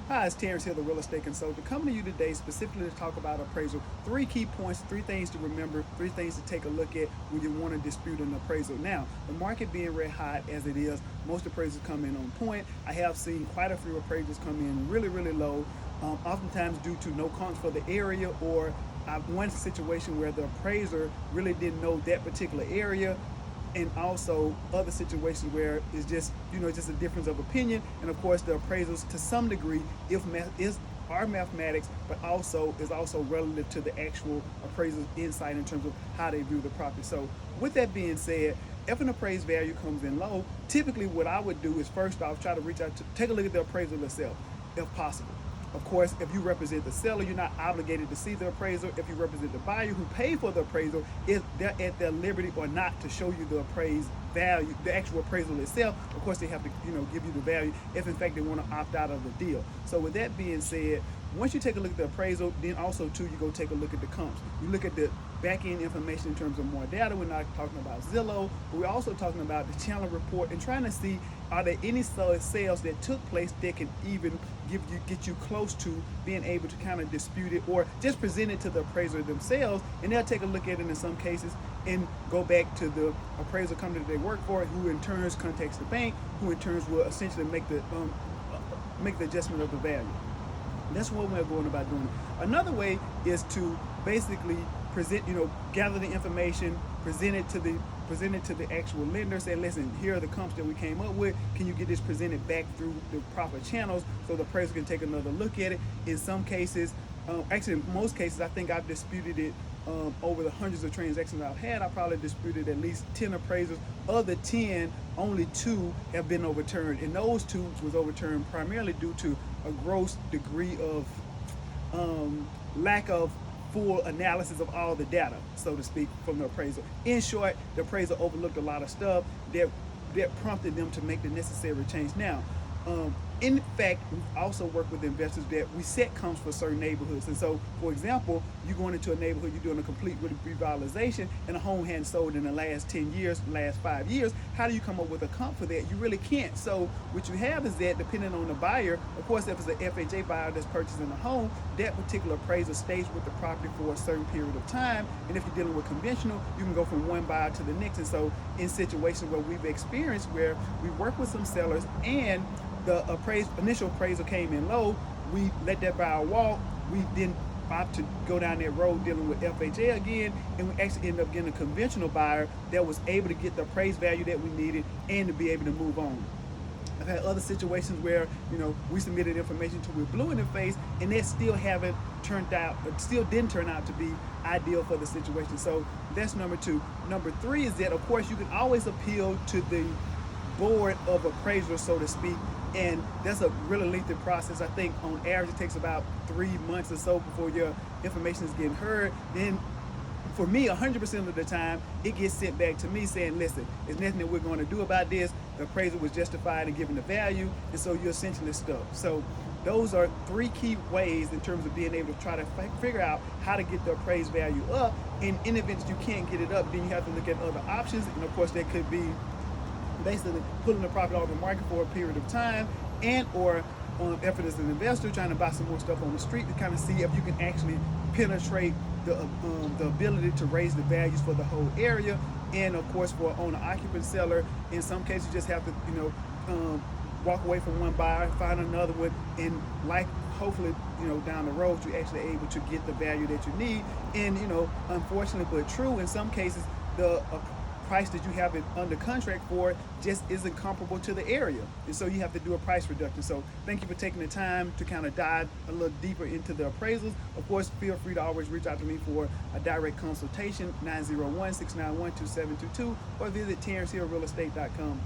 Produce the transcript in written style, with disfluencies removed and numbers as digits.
Hi, it's Terrence here, the real estate consultant, coming to you today specifically to talk about appraisal. Three key points, three things to remember, three things to take a look at when you want to dispute an appraisal. Now, the market being red hot as it is, most appraisals come in on point. I have seen quite a few appraisals come in really, really low, oftentimes due to no comps for the area, or one situation where the appraiser really didn't know that particular area, and also other situations where it's just just a difference of opinion. And of course the appraisals to some degree if are mathematics, but also is also relative to the actual appraiser's insight in terms of how they view the property. So with that being said, if an appraised value comes in low, typically what I would do is first off try to reach out to take a look at the appraisal itself if possible. Of course, if you represent the seller, you're not obligated to see the appraisal. If you represent the buyer who paid for the appraisal, if they're at their liberty or not to show you the appraised value, the actual appraisal itself, of course they have to give you the value if in fact they want to opt out of the deal. So with that being said, once you take a look at the appraisal, then also too you go take a look at the comps. You look at the back end information in terms of more data. We're not talking about Zillow, but we're also talking about the channel report and trying to see, are there any sales that took place that can even get you close to being able to kind of dispute it or just present it to the appraiser themselves, and they'll take a look at it in some cases and go back to the appraisal company that they work for, who in turn contacts the bank, who in turn will essentially make the adjustment of the value. That's one way of going about doing it. Another way is to basically present, gather the information, present it to the actual lender, say, listen, here are the comps that we came up with. Can you get this presented back through the proper channels so the appraiser can take another look at it? In some cases, actually in most cases, I think I've disputed it over the hundreds of transactions I've had. I probably disputed at least 10 appraisals. Of the 10, only 2 have been overturned, and those 2 was overturned primarily due to a gross degree of lack of full analysis of all the data, so to speak, from the appraisal. In short, the appraiser overlooked a lot of stuff that prompted them to make the necessary change. Now, in fact, we also work with investors that we set comps for certain neighborhoods. And so, for example, you're going into a neighborhood, you're doing a complete revitalization, and a home hadn't sold in the last 10 years, last 5 years. How do you come up with a comp for that? You really can't. So what you have is that, depending on the buyer, of course, if it's an FHA buyer that's purchasing a home, that particular appraiser stays with the property for a certain period of time. And if you're dealing with conventional, you can go from one buyer to the next. And so in situations where we've experienced where we work with some sellers and the initial appraisal came in low, we let that buyer walk. We then opt to go down that road dealing with FHA again, and we actually ended up getting a conventional buyer that was able to get the appraised value that we needed and to be able to move on. I've had other situations where we submitted information to we're blue in the face, and that still didn't turn out to be ideal for the situation. So that's number 2. Number 3 is that, of course, you can always appeal to the board of appraisers, so to speak, and that's a really lengthy process. I think on average it takes about 3 months or so before your information is getting heard. Then for me, 100% of the time, it gets sent back to me saying, listen, there's nothing that we're going to do about this. The appraiser was justified in giving the value, and so you're essentially stuck. So those are 3 key ways in terms of being able to try to figure out how to get the appraised value up. And in events you can't get it up, then you have to look at other options, and of course that could be basically pulling the property off the market for a period of time, and or if it is an investor trying to buy some more stuff on the street to kind of see if you can actually penetrate the ability to raise the values for the whole area. And of course, for an owner-occupant seller, in some cases you just have to walk away from one buyer, find another one, and hopefully down the road you're actually able to get the value that you need. And unfortunately but true, in some cases the price that you have it under contract for just isn't comparable to the area, and so you have to do a price reduction. So thank you for taking the time to kind of dive a little deeper into the appraisals. Of course, feel free to always reach out to me for a direct consultation, 901-691-2722, or visit TerrenceHillRealEstate.com.